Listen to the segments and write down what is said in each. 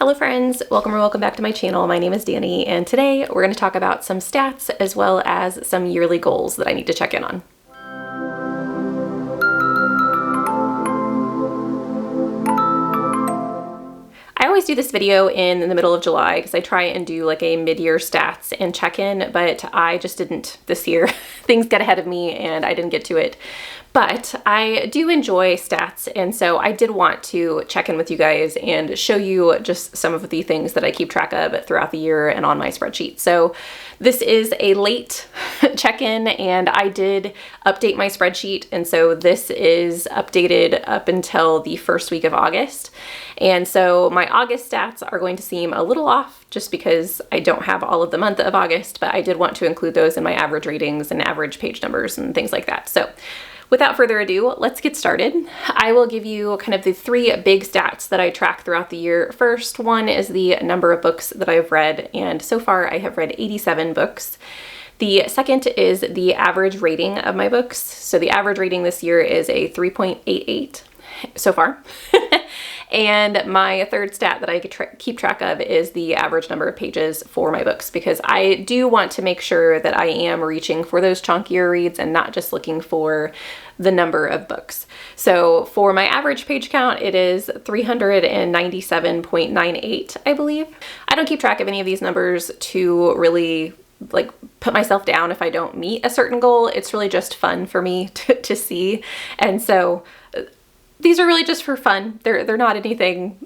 Hello friends, welcome or welcome back to my channel. My name is Danny and today we're going to talk about some stats as well as some yearly goals that I need to check in on. I always do this video in the middle of July because I try and do like a mid-year stats and check-in, but I just didn't this year. Things got ahead of me and I didn't get to it. But I do enjoy stats, and so I did want to check in with you guys and show you just some of the things that I keep track of throughout the year and on my spreadsheet. So this is a late check-in and I did update my spreadsheet, and so this is updated up until the first week of August. And so my August stats are going to seem a little off just because I don't have all of the month of August, but I did want to include those in my average readings and average page numbers and things like that. So without further ado, let's get started. I will give you kind of the three big stats that I track throughout the year. First one is the number of books that I've read, and so far I have read 87 books. The second is the average rating of my books. So the average rating this year is a 3.88 so far. And my third stat that I keep track of is the average number of pages for my books, because I do want to make sure that I am reaching for those chunkier reads and not just looking for the number of books. So for my average page count, it is 397.98, I believe. I don't keep track of any of these numbers to really like put myself down if I don't meet a certain goal. It's really just fun for me to see. And so these are really just for fun. They're not anything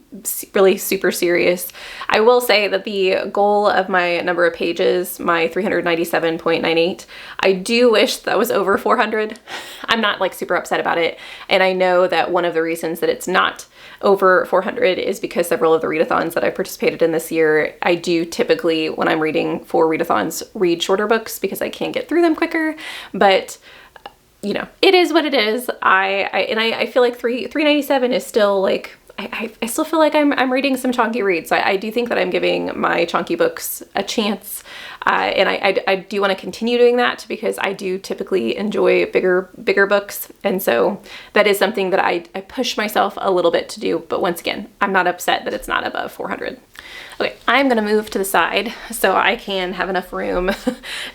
really super serious. I will say that the goal of my number of pages, my 397.98, I do wish that was over 400. I'm not like super upset about it. And I know that one of the reasons that it's not over 400 is because several of the readathons that I participated in this year, I do typically, when I'm reading for readathons, read shorter books because I can get through them quicker. But you know, it is what it is. I feel like 397 is still like, I still feel like I'm reading some chunky reads. So I do think that I'm giving my chunky books a chance. And I do want to continue doing that because I do typically enjoy bigger books. And so that is something that I push myself a little bit to do. But once again, I'm not upset that it's not above 400. Okay, I'm gonna move to the side so I can have enough room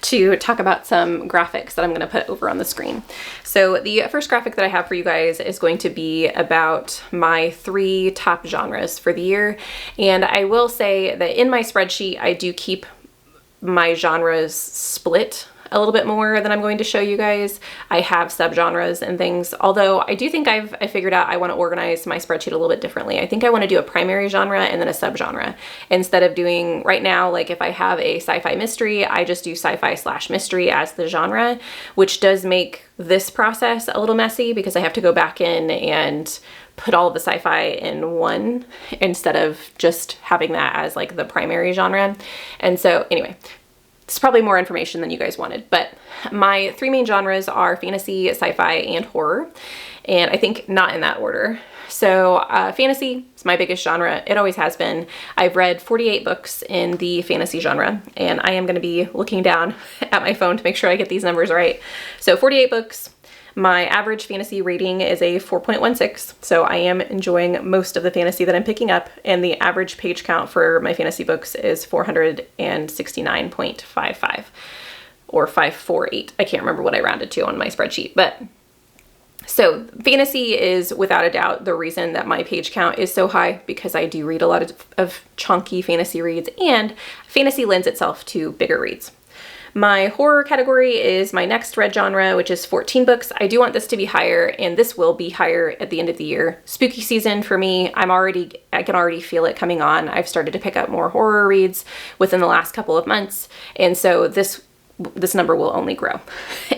to talk about some graphics that I'm gonna put over on the screen. So the first graphic that I have for you guys is going to be about my 3 top genres for the year. And I will say that in my spreadsheet, I do keep my genres split a little bit more than I'm going to show you guys. I have subgenres and things, although I do think I figured out I want to organize my spreadsheet a little bit differently. I think I want to do a primary genre and then a subgenre instead of doing right now, like if I have a sci-fi mystery, I just do sci-fi/mystery as the genre, which does make this process a little messy because I have to go back in and put all of the sci-fi in one instead of just having that as like the primary genre. And so anyway, it's probably more information than you guys wanted, but my 3 main genres are fantasy, sci-fi, and horror, and I think not in that order. So fantasy is my biggest genre. It always has been. I've read 48 books in the fantasy genre, and I am going to be looking down at my phone to make sure I get these numbers right. So 48 books. My average fantasy rating is a 4.16, so I am enjoying most of the fantasy that I'm picking up, and the average page count for my fantasy books is 469.55 or 548. I can't remember what I rounded to on my spreadsheet, but so fantasy is without a doubt the reason that my page count is so high, because I do read a lot of chunky fantasy reads, and fantasy lends itself to bigger reads. My horror category is my next read genre, which is 14 books. I do want this to be higher, and this will be higher at the end of the year. Spooky season for me, I can already feel it coming on. I've started to pick up more horror reads within the last couple of months, and so this number will only grow.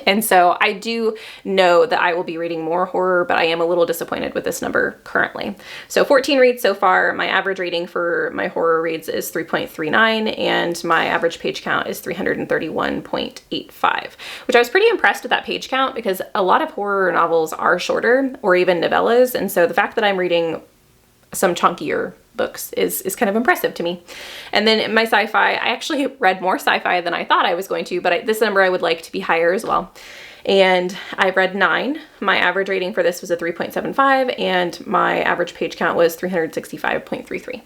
And so I do know that I will be reading more horror, but I am a little disappointed with this number currently. So 14 reads so far. My average rating for my horror reads is 3.39, and my average page count is 331.85, which I was pretty impressed with that page count because a lot of horror novels are shorter or even novellas. And so the fact that I'm reading some chunkier books is kind of impressive to me. And then my sci-fi, I actually read more sci-fi than I thought I was going to, but this number I would like to be higher as well. And I've read 9. My average rating for this was a 3.75, and my average page count was 365.33.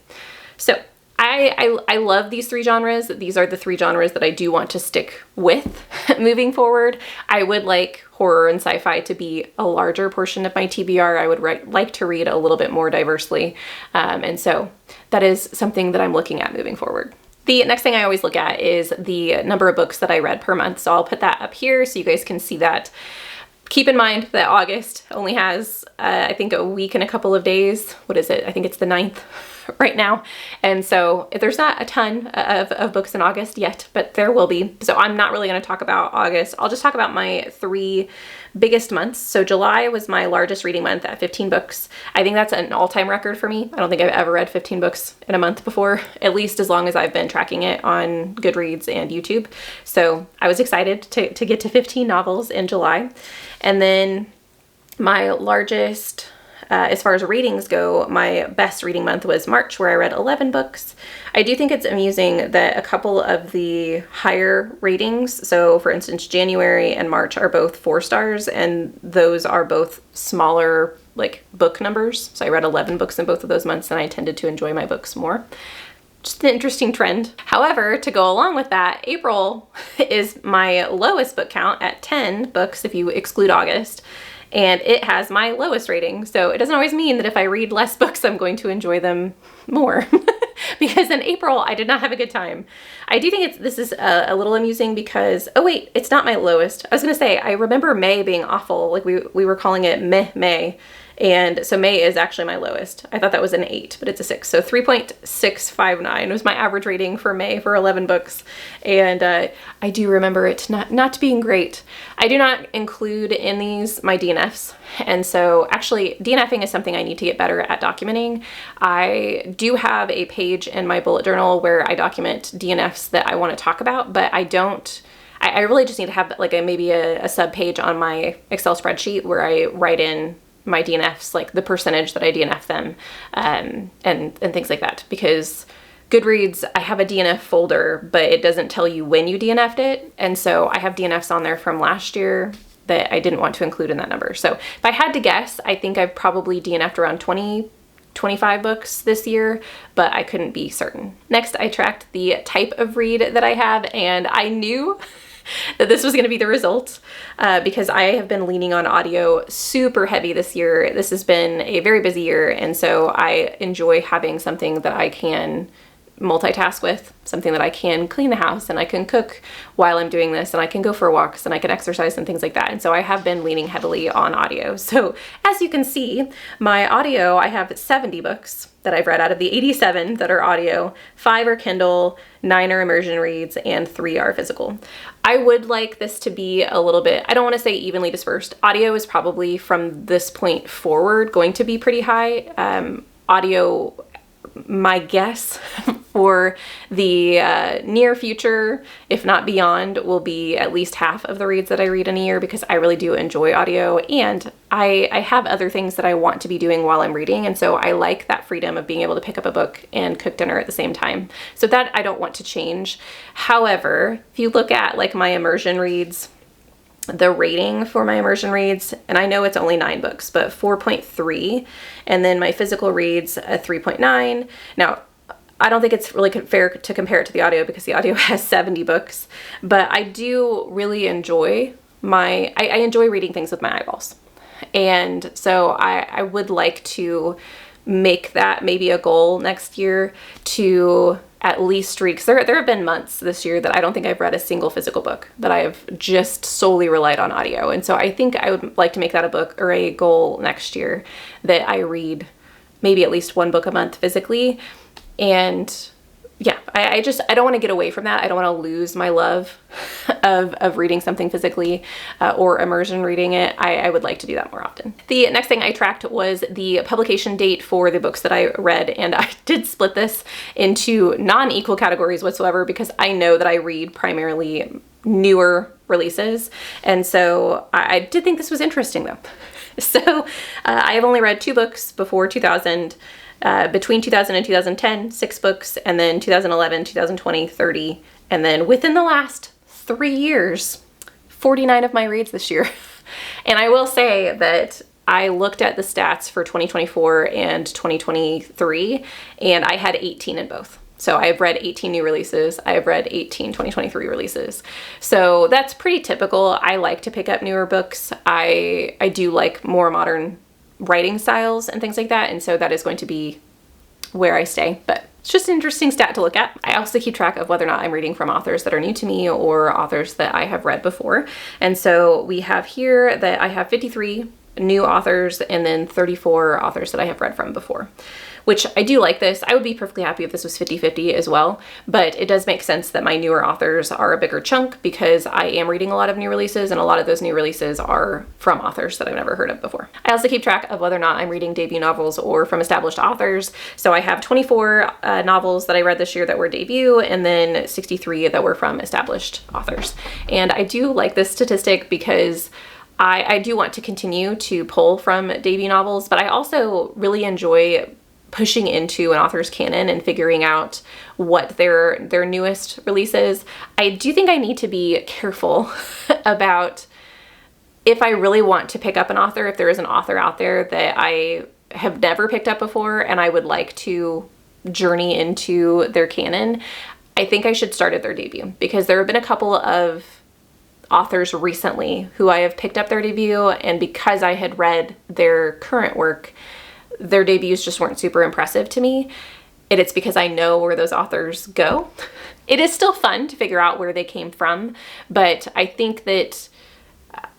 So I love these three genres. These are the three genres that I do want to stick with moving forward. I would like horror and sci-fi to be a larger portion of my TBR. I would like to read a little bit more diversely. And so that is something that I'm looking at moving forward. The next thing I always look at is the number of books that I read per month. So I'll put that up here so you guys can see that. Keep in mind that August only has, I think, a week and a couple of days. What is it? I think it's the 9th right now. And so there's not a ton of books in August yet, but there will be. So I'm not really going to talk about August. I'll just talk about my 3 biggest months. So July was my largest reading month at 15 books. I think that's an all-time record for me. I don't think I've ever read 15 books in a month before, at least as long as I've been tracking it on Goodreads and YouTube. So I was excited to get to 15 novels in July. And then my largest, as far as readings go, my best reading month was March, where I read 11 books. I do think it's amusing that a couple of the higher ratings, so for instance, January and March are both 4 stars, and those are both smaller like book numbers. So I read 11 books in both of those months, and I tended to enjoy my books more. Just an interesting trend. However, to go along with that, April is my lowest book count at 10 books if you exclude August, and it has my lowest rating. So it doesn't always mean that if I read less books, I'm going to enjoy them more. Because in April, I did not have a good time. I do think this is a little amusing because, oh wait, it's not my lowest. I was gonna say, I remember May being awful. Like we were calling it May. And so May is actually my lowest. I thought that was an 8, but it's a 6. So 3.659 was my average rating for May for 11 books. And I do remember it not being great. I do not include in these my DNFs. And so actually DNFing is something I need to get better at documenting. I do have a page in my bullet journal where I document DNFs that I want to talk about, but I really just need to have like maybe a sub page on my Excel spreadsheet where I write in my DNFs, like the percentage that I DNF them, and things like that. Because Goodreads, I have a DNF folder, but it doesn't tell you when you DNF'd it. And so I have DNFs on there from last year that I didn't want to include in that number. So if I had to guess, I think I've probably DNF'd around 25 books this year, but I couldn't be certain. Next, I tracked the type of read that I have, and I knew that this was going to be the result because I have been leaning on audio super heavy this year. This has been a very busy year, and so I enjoy having something that I can multitask with, something that I can clean the house and I can cook while I'm doing this, and I can go for walks and I can exercise and things like that. And so I have been leaning heavily on audio. So as you can see, my audio, I have 70 books that I've read out of the 87 that are audio. 5 are Kindle, 9 are immersion reads, and 3 are physical. I would like this to be a little bit, I don't want to say evenly dispersed. Audio is probably from this point forward going to be pretty high. Audio, my guess for the near future, if not beyond, will be at least half of the reads that I read in a year, because I really do enjoy audio, and I have other things that I want to be doing while I'm reading, and so I like that freedom of being able to pick up a book and cook dinner at the same time. So that I don't want to change. However, if you look at like my immersion reads, the rating for my immersion reads, and I know it's only 9 books, but 4.3, and then my physical reads a 3.9. Now, I don't think it's really fair to compare it to the audio because the audio has 70 books, but I do really enjoy I enjoy reading things with my eyeballs. And so I would like to make that maybe a goal next year to at least read, because there have been months this year that I don't think I've read a single physical book, that I have just solely relied on audio. And so I think I would like to make that a book or a goal next year, that I read maybe at least 1 book a month physically. And yeah, I don't want to get away from that. I don't want to lose my love of reading something physically or immersion reading it. I would like to do that more often. The next thing I tracked was the publication date for the books that I read, and I did split this into non-equal categories whatsoever because I know that I read primarily newer releases, and so I did think this was interesting though. So I have only read 2 books before 2000. Between 2000 and 2010, 6 books, and then 2011, 2020, 30, and then within the last 3 years, 49 of my reads this year. And I will say that I looked at the stats for 2024 and 2023, and I had 18 in both. So I've read 18 new releases. I have read 18 2023 releases. So that's pretty typical. I like to pick up newer books. I do like more modern writing styles and things like that. And so that is going to be where I stay. But it's just an interesting stat to look at. I also keep track of whether or not I'm reading from authors that are new to me or authors that I have read before. And so we have here that I have 53 new authors and then 34 authors that I have read from before, which I do like this. I would be perfectly happy if this was 50-50 as well, but it does make sense that my newer authors are a bigger chunk because I am reading a lot of new releases, and a lot of those new releases are from authors that I've never heard of before. I also keep track of whether or not I'm reading debut novels or from established authors. So I have 24 novels that I read this year that were debut, and then 63 that were from established authors. And I do like this statistic because I do want to continue to pull from debut novels, but I also really enjoy pushing into an author's canon and figuring out what their newest release is. I do think I need to be careful about if I really want to pick up an author, if there is an author out there that I have never picked up before and I would like to journey into their canon, I think I should start at their debut, because there have been a couple of authors recently who I have picked up their debut, and because I had read their current work, their debuts just weren't super impressive to me. And it's because I know where those authors go. It is still fun to figure out where they came from, but I think that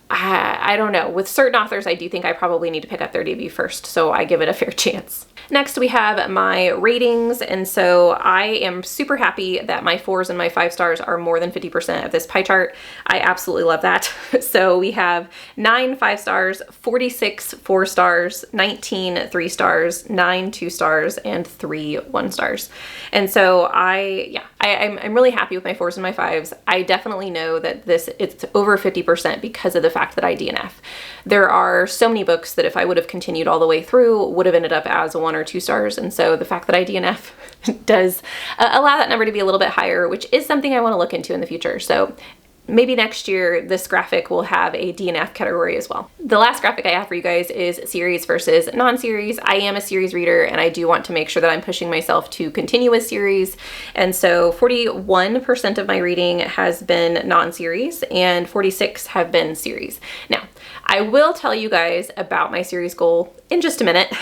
I don't know. With certain authors, I do think I probably need to pick up their debut first, so I give it a fair chance. Next, we have my ratings, and so I am super happy that my 4s and my 5 stars are more than 50% of this pie chart. I absolutely love that. So we have 9 5 stars, 46 4 stars, 19 3 stars, 9 2 stars, and 3 1 stars. And so I'm really happy with my 4s and my 5s. I definitely know that it's over 50% because of the fact that I DNF. There are so many books that if I would have continued all the way through would have ended up as a 1 or 2 stars, and so the fact that I DNF does allow that number to be a little bit higher, which is something I want to look into in the future. So maybe next year this graphic will have a DNF category as well. The last graphic I have for you guys is series versus non-series. I am a series reader, and I do want to make sure that I'm pushing myself to continue with series. And so 41% of my reading has been non-series and 46 have been series. Now, I will tell you guys about my series goal in just a minute,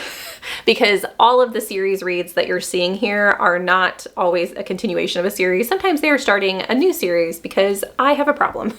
because all of the series reads that you're seeing here are not always a continuation of a series. Sometimes they are starting a new series because I have a problem.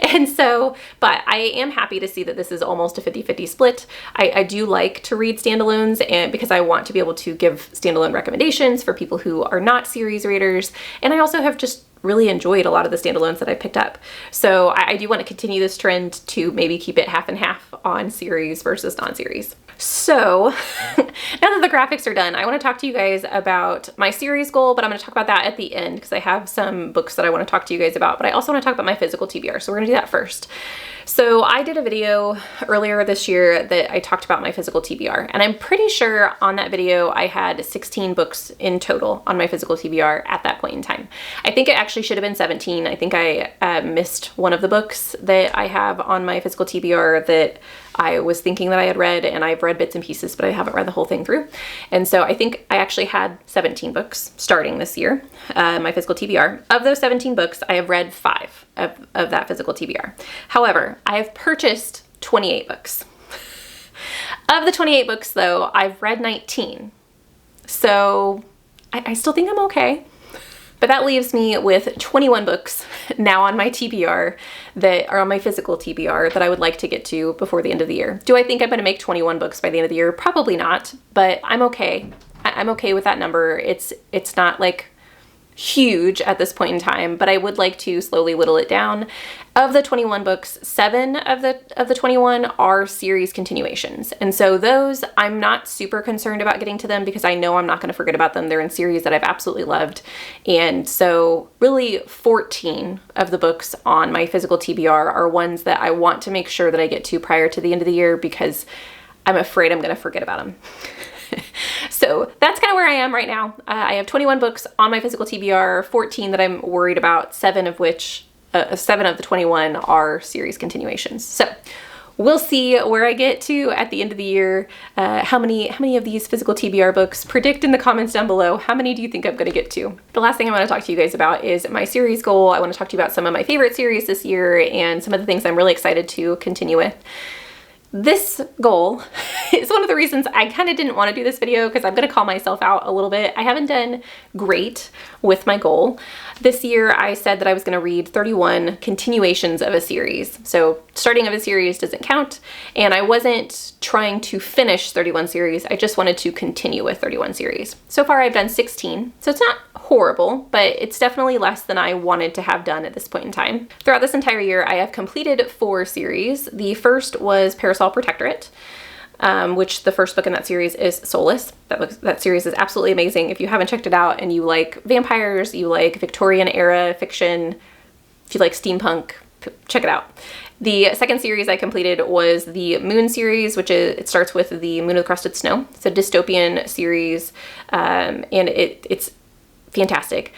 And so, but I am happy to see that this is almost a 50-50 split. I do like to read standalones, and because I want to be able to give standalone recommendations for people who are not series readers. And I also have just really enjoyed a lot of the standalones that I picked up. So I do want to continue this trend to maybe keep it half and half on series versus non-series. So now that the graphics are done, I want to talk to you guys about my series goal, but I'm going to talk about that at the end because I have some books that I want to talk to you guys about, but I also want to talk about my physical TBR. So we're going to do that first. So I did a video earlier this year that I talked about my physical TBR, and I'm pretty sure on that video I had 16 books in total on my physical TBR at that point in time. I think it actually should have been 17. I think I missed one of the books that I have on my physical TBR that I was thinking that I had read, and I've read bits and pieces, but I haven't read the whole thing through. And so I think I actually had 17 books starting this year, my physical TBR. Of those 17 books, I have read 5 of that physical TBR. However, I have purchased 28 books. Of the 28 books, though, I've read 19. So I still think I'm okay. But that leaves me with 21 books now on my TBR that are on my physical TBR that I would like to get to before the end of the year. Do I think I'm going to make 21 books by the end of the year? Probably not, but I'm okay. I'm okay with that number. It's not like huge at this point in time, but I would like to slowly whittle it down. Of the 21 books, 7 of the 21 are series continuations. And so those, I'm not super concerned about getting to them because I know I'm not going to forget about them. They're in series that I've absolutely loved. And so really 14 of the books on my physical TBR are ones that I want to make sure that I get to prior to the end of the year because I'm afraid I'm going to forget about them. So that's kind of where I am right now. I have 21 books on my physical TBR, 14 that I'm worried about, 7 of the 21 are series continuations. So we'll see where I get to at the end of the year. How many of these physical TBR books? Predict in the comments down below. How many do you think I'm going to get to? The last thing I want to talk to you guys about is my series goal. I want to talk to you about some of my favorite series this year and some of the things I'm really excited to continue with. This goal is one of the reasons I kind of didn't want to do this video, because I'm going to call myself out a little bit. I haven't done great with my goal. This year I said that I was going to read 31 continuations of a series. So starting of a series doesn't count, and I wasn't trying to finish 31 series. I just wanted to continue with 31 series. So far I've done 16, so it's not horrible, but it's definitely less than I wanted to have done at this point in time. Throughout this entire year, I have completed 4 series. The first was Parasol Protectorate, which the first book in that series is Soulless. That series is absolutely amazing. If you haven't checked it out and you like vampires, you like Victorian era fiction, if you like steampunk, check it out. The second series I completed was the Moon series, which it starts with the Moon of the Crusted Snow. It's a dystopian series, and it's fantastic.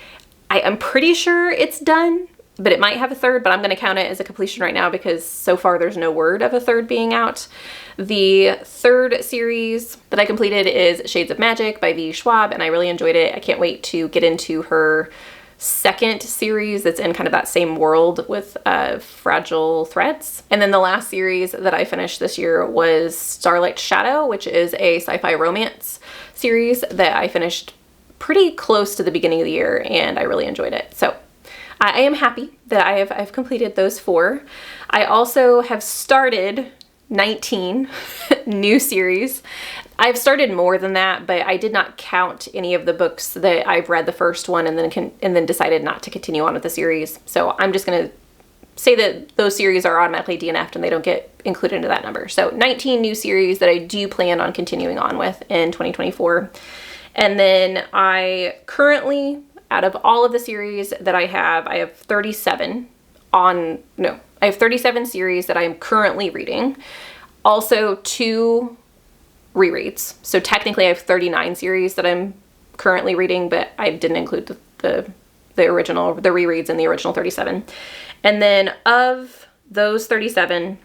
I'm pretty sure it's done, but it might have a third, but I'm going to count it as a completion right now because so far there's no word of a third being out. The third series that I completed is Shades of Magic by V. Schwab, and I really enjoyed it. I can't wait to get into her second series that's in kind of that same world with Fragile Threads. And then the last series that I finished this year was Starlight Shadow, which is a sci-fi romance series that I finished pretty close to the beginning of the year, and I really enjoyed it. So I am happy that I've completed those 4. I also have started 19 new series. I've started more than that, but I did not count any of the books that I've read the first one and then decided not to continue on with the series. So I'm just going to say that those series are automatically DNF'd and they don't get included into that number. So 19 new series that I do plan on continuing on with in 2024. And then I currently, out of all of the series that I have 37 series that I am currently reading. Also 2 rereads. So technically I have 39 series that I'm currently reading, but I didn't include the rereads in the original 37. And then of those 37,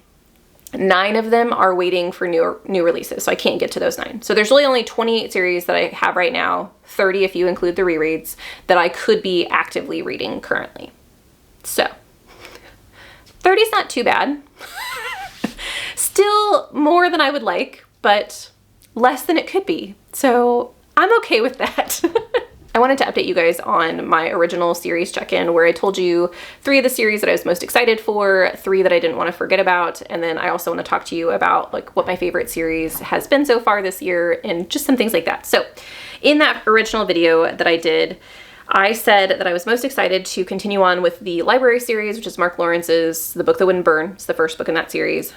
9 of them are waiting for new releases, so I can't get to those 9. So there's really only 28 series that I have right now, 30 if you include the rereads, that I could be actively reading currently. So 30 is not too bad. Still more than I would like, but less than it could be. So I'm okay with that. I wanted to update you guys on my original series check-in where I told you 3 of the series that I was most excited for, 3 that I didn't want to forget about, and then I also want to talk to you about like what my favorite series has been so far this year and just some things like that. So in that original video that I did, I said that I was most excited to continue on with the library series, which is Mark Lawrence's The Book That Wouldn't Burn. It's the first book in that series.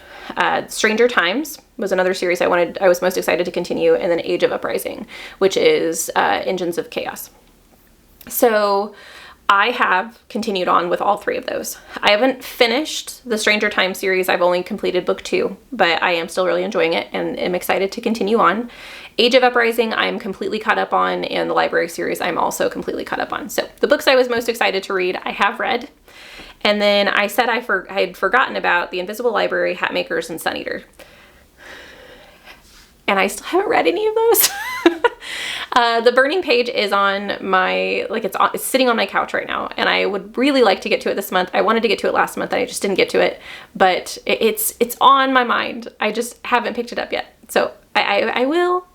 Stranger Times was another series I was most excited to continue, and then Age of Uprising, which is Engines of Chaos. So I have continued on with all 3 of those. I haven't finished the Stranger Times series. I've only completed book 2, but I am still really enjoying it and am excited to continue on. Age of Uprising, I'm completely caught up on, and the library series I'm also completely caught up on. So the books I was most excited to read, I have read. And then I said I had forgotten about The Invisible Library, Hatmakers, and Sun Eater. And I still haven't read any of those. The Burning Page is on my, it's sitting on my couch right now, and I would really like to get to it this month. I wanted to get to it last month and I just didn't get to it, but it's on my mind. I just haven't picked it up yet. So I will.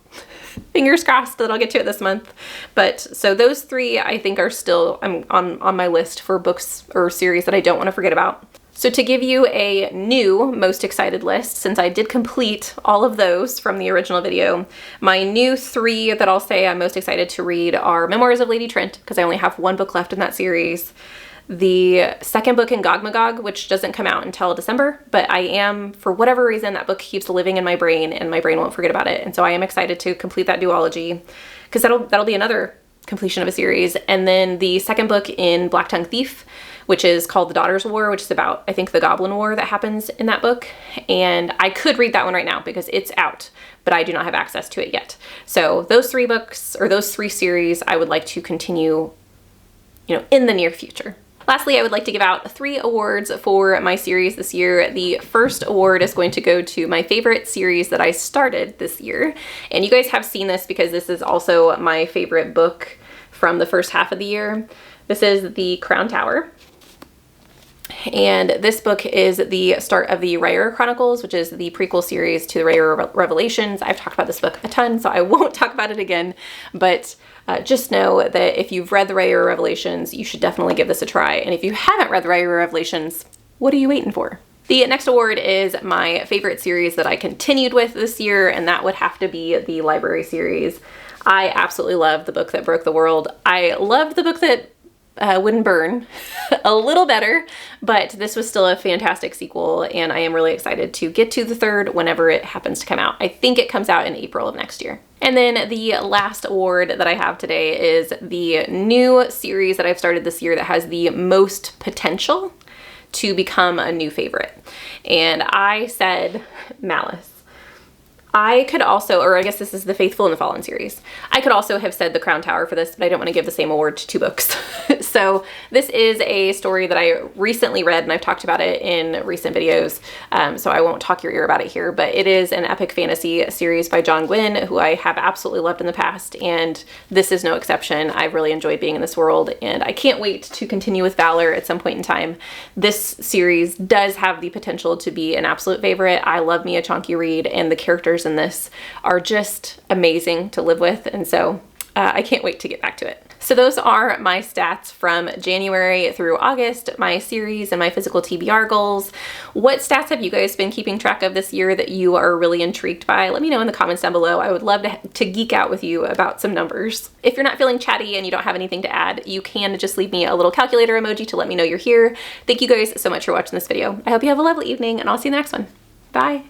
Fingers crossed that I'll get to it this month. But so those 3 I think are still on my list for books or series that I don't want to forget about. So to give you a new most excited list, since I did complete all of those from the original video, my new 3 that I'll say I'm most excited to read are Memoirs of Lady Trent, because I only have 1 book left in that series. The second book in Gog Magog, which doesn't come out until December, but I am, for whatever reason, that book keeps living in my brain and my brain won't forget about it. And so I am excited to complete that duology, because that'll be another completion of a series. And then the second book in Black Tongue Thief, which is called The Daughter's War, which is about, I think, the Goblin War that happens in that book. And I could read that one right now because it's out, but I do not have access to it yet. So those 3 books, or those 3 series, I would like to continue, in the near future. Lastly, I would like to give out 3 awards for my series this year. The first award is going to go to my favorite series that I started this year. And you guys have seen this because this is also my favorite book from the first half of the year. This is The Crown Tower. And this book is the start of the Raya Chronicles, which is the prequel series to the Raya Revelations. I've talked about this book a ton, so I won't talk about it again, but just know that if you've read the Raya Revelations, you should definitely give this a try. And if you haven't read the Raya Revelations, what are you waiting for? The next award is my favorite series that I continued with this year, and that would have to be the library series. I absolutely loved The Book That Broke the World. I loved The Book That Wouldn't Burn a little better, but this was still a fantastic sequel, and I am really excited to get to the 3rd whenever it happens to come out. I think it comes out in April of next year. And then the last award that I have today is the new series that I've started this year that has the most potential to become a new favorite. And I said Malice. I could also, or I guess this is the Faithful and the Fallen series. I could also have said The Crown Tower for this, but I don't want to give the same award to 2 books. So this is a story that I recently read, and I've talked about it in recent videos, so I won't talk your ear about it here, but it is an epic fantasy series by John Gwynne, who I have absolutely loved in the past, and this is no exception. I've really enjoyed being in this world, and I can't wait to continue with Valor at some point in time. This series does have the potential to be an absolute favorite. I love me a chunky read, and the characters in this are just amazing to live with, and so I can't wait to get back to it. So those are my stats from January through August, my series and my physical TBR goals. What stats have you guys been keeping track of this year that you are really intrigued by? Let me know in the comments down below. I would love to geek out with you about some numbers. If you're not feeling chatty and you don't have anything to add, you can just leave me a little calculator emoji to let me know you're here. Thank you guys so much for watching this video. I hope you have a lovely evening, and I'll see you in the next one. Bye.